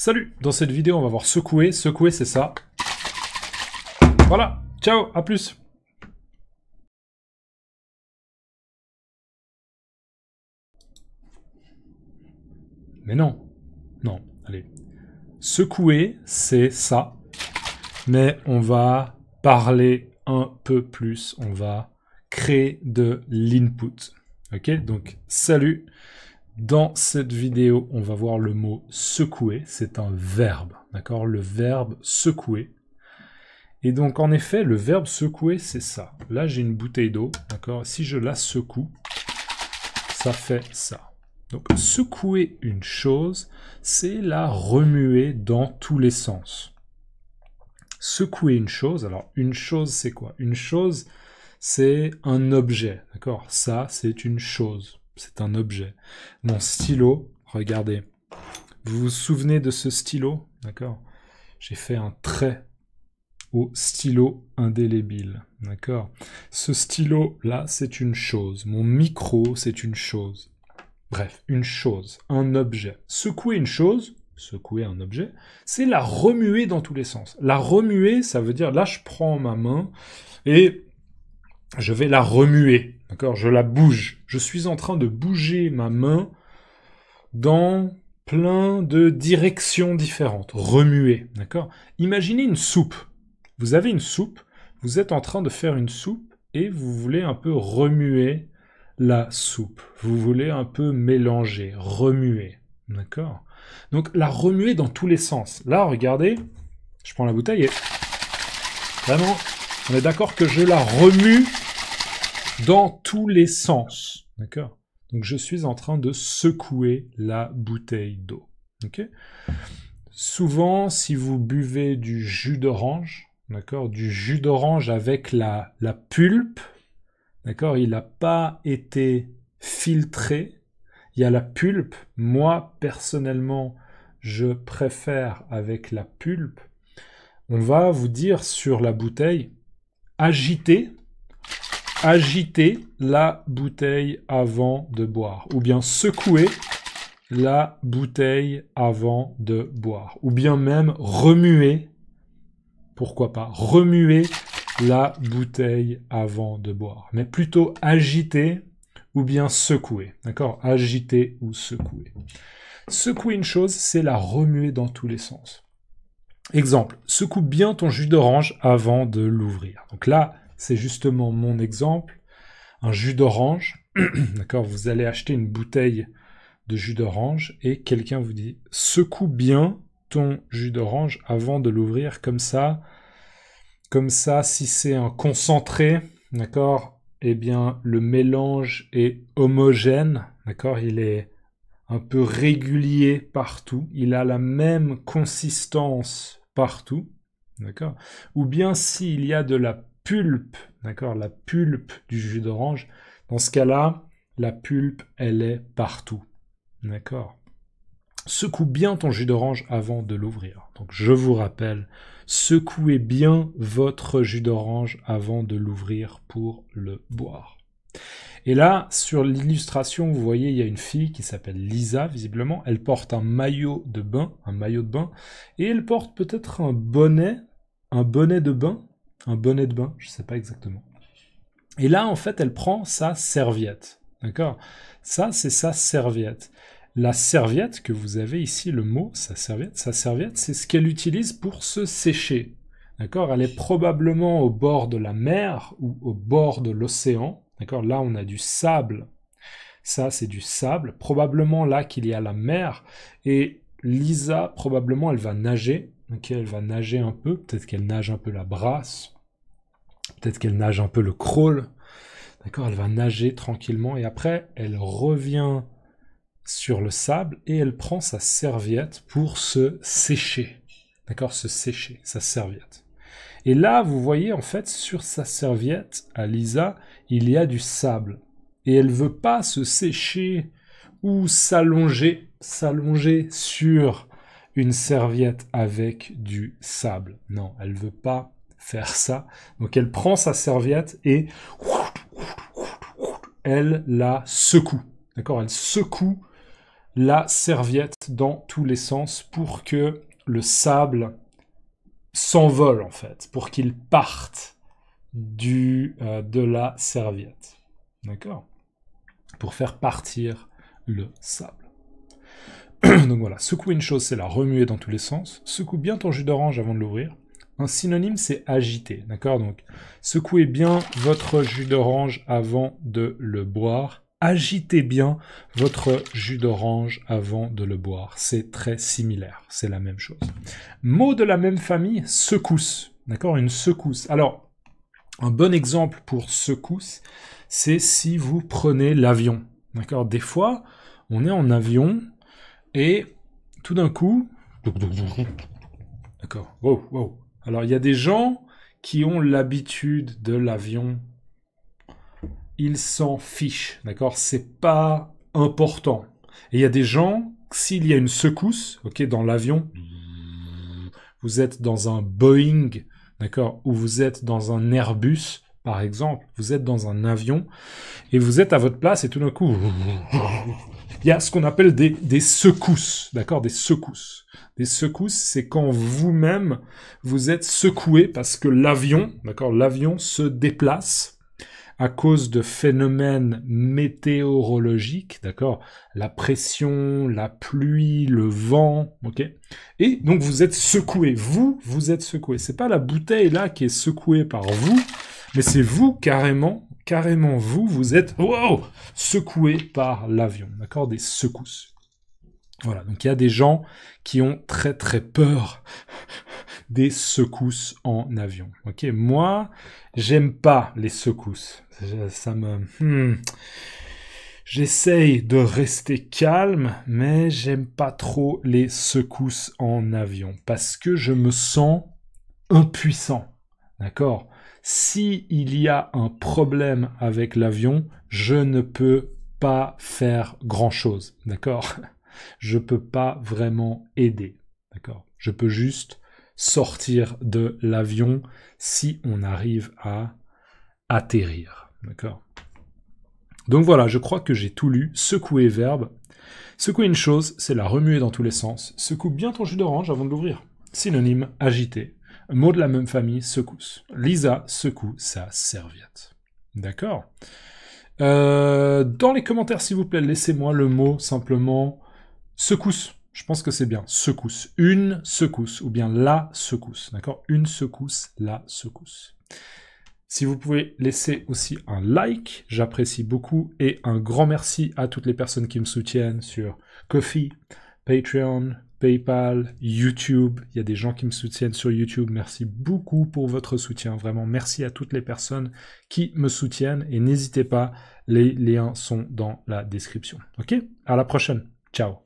Salut! Dans cette vidéo, on va voir secouer. Secouer, c'est ça. Voilà. Ciao, à plus! Mais non. Non, allez. Secouer, c'est ça. Mais on va parler un peu plus. On va créer de l'input. Ok? Donc, salut! Dans cette vidéo, on va voir le mot secouer. C'est un verbe. D'accord? Le verbe secouer. Et donc, en effet, le verbe secouer, c'est ça. Là, j'ai une bouteille d'eau. D'accord? Si je la secoue, ça fait ça. Donc, secouer une chose, c'est la remuer dans tous les sens. Secouer une chose, alors une chose, c'est quoi? Une chose, c'est un objet, d'accord? Ça, c'est une chose, c'est un objet. Mon stylo, regardez. Vous vous souvenez de ce stylo, d'accord? J'ai fait un trait au stylo indélébile, d'accord? Ce stylo-là, c'est une chose. Mon micro, c'est une chose. Bref, une chose, un objet. Secouer une chose, secouer un objet, c'est la remuer dans tous les sens. La remuer, ça veut dire, là, je prends ma main et je vais la remuer, d'accord? Je la bouge. Je suis en train de bouger ma main dans plein de directions différentes. Remuer, d'accord? Imaginez une soupe. Vous avez une soupe, vous êtes en train de faire une soupe et vous voulez un peu remuer la soupe. Vous voulez un peu mélanger, remuer. D'accord? Donc, la remuer dans tous les sens. Là, regardez, je prends la bouteille et... Vraiment, on est d'accord que je la remue dans tous les sens. D'accord? Donc, je suis en train de secouer la bouteille d'eau. Ok? Souvent, si vous buvez du jus d'orange, d'accord, du jus d'orange avec la pulpe, d'accord, il n'a pas été filtré, il y a la pulpe. Moi, personnellement, je préfère avec la pulpe. On va vous dire sur la bouteille, agitez la bouteille avant de boire, ou bien secouez la bouteille avant de boire, ou bien même remuer, pourquoi pas, remuer la bouteille avant de boire, mais plutôt agiter ou bien secouer, d'accord? Agiter ou secouer. Secouer une chose, c'est la remuer dans tous les sens. Exemple, secoue bien ton jus d'orange avant de l'ouvrir. Donc là, c'est justement mon exemple, un jus d'orange, d'accord? Vous allez acheter une bouteille de jus d'orange et quelqu'un vous dit secoue bien ton jus d'orange avant de l'ouvrir, comme ça, si c'est un concentré, d'accord, eh bien le mélange est homogène, d'accord, il est un peu régulier partout, il a la même consistance partout, d'accord, ou bien s'il y a de la pulpe, d'accord, la pulpe du jus d'orange, dans ce cas-là, la pulpe, elle est partout. D'accord. Secoue bien ton jus d'orange avant de l'ouvrir. Donc je vous rappelle, secouez bien votre jus d'orange avant de l'ouvrir pour le boire. Et là, sur l'illustration, vous voyez, il y a une fille qui s'appelle Lisa, visiblement. Elle porte un maillot de bain, et elle porte peut-être un bonnet de bain, je ne sais pas exactement. Et là, en fait, elle prend sa serviette. D'accord? Ça, c'est sa serviette. La serviette que vous avez ici, le mot, sa serviette, c'est ce qu'elle utilise pour se sécher. D'accord? Elle est probablement au bord de la mer ou au bord de l'océan. D'accord? Là, on a du sable. Ça, c'est du sable. Probablement là qu'il y a la mer. Et Lisa, probablement, elle va nager. Ok? Elle va nager un peu. Peut-être qu'elle nage un peu la brasse. Peut-être qu'elle nage un peu le crawl. D'accord? Elle va nager tranquillement. Et après, elle revient sur le sable et elle prend sa serviette pour se sécher. D'accord? Se sécher, sa serviette. Et là, vous voyez, en fait, sur sa serviette, à Lisa, il y a du sable. Et elle veut pas se sécher ou s'allonger sur une serviette avec du sable. Non, elle veut pas faire ça. Donc elle prend sa serviette et elle la secoue. D'accord? Elle secoue la serviette dans tous les sens pour que le sable s'envole, en fait, pour qu'il parte de la serviette. D'accord? Pour faire partir le sable. Donc voilà, secouer une chose, c'est la remuer dans tous les sens. Secoue bien ton jus d'orange avant de l'ouvrir. Un synonyme, c'est agiter, d'accord? Donc, secouez bien votre jus d'orange avant de le boire. Agitez bien votre jus d'orange avant de le boire. C'est très similaire, c'est la même chose. Mot de la même famille, secousse, d'accord? Une secousse. Alors, un bon exemple pour secousse, c'est si vous prenez l'avion, d'accord? Des fois, on est en avion et tout d'un coup... D'accord, wow, wow. Alors, il y a des gens qui ont l'habitude de l'avion. Ils s'en fichent, d'accord? C'est pas important. Et il y a des gens, s'il y a une secousse, ok, dans l'avion, vous êtes dans un Boeing, d'accord, ou vous êtes dans un Airbus, par exemple, vous êtes dans un avion, et vous êtes à votre place, et tout d'un coup, il y a ce qu'on appelle des secousses, d'accord, des secousses. Des secousses, c'est quand vous-même, vous êtes secoué parce que l'avion, d'accord, l'avion se déplace à cause de phénomènes météorologiques, d'accord, la pression, la pluie, le vent, ok, et donc vous êtes secoué, vous êtes secoué. C'est pas la bouteille là qui est secouée par vous, mais c'est vous carrément vous êtes wow, secoué par l'avion, d'accord, des secousses. Voilà, donc il y a des gens qui ont très très peur des secousses en avion. Ok, moi, j'aime pas les secousses. Ça me... J'essaye de rester calme, mais j'aime pas trop les secousses en avion parce que je me sens impuissant. D'accord? Si il y a un problème avec l'avion, je ne peux pas faire grand-chose. D'accord? Je peux pas vraiment aider. D'accord? Je peux juste sortir de l'avion si on arrive à atterrir. D'accord? Donc voilà, je crois que j'ai tout lu. Secouer verbe. Secouer une chose, c'est la remuer dans tous les sens. Secoue bien ton jus d'orange avant de l'ouvrir. Synonyme, agiter. Mot de la même famille, secousse. Lisa secoue sa serviette. D'accord? Dans les commentaires, s'il vous plaît, laissez-moi le mot simplement secousse. Je pense que c'est bien. Secousse. Une secousse. Ou bien la secousse. D'accord? Une secousse, la secousse. Si vous pouvez laisser aussi un like, j'apprécie beaucoup. Et un grand merci à toutes les personnes qui me soutiennent sur Ko-fi, Patreon, PayPal, YouTube. Il y a des gens qui me soutiennent sur YouTube. Merci beaucoup pour votre soutien. Vraiment, merci à toutes les personnes qui me soutiennent. Et n'hésitez pas, les liens sont dans la description. Ok? À la prochaine. Ciao.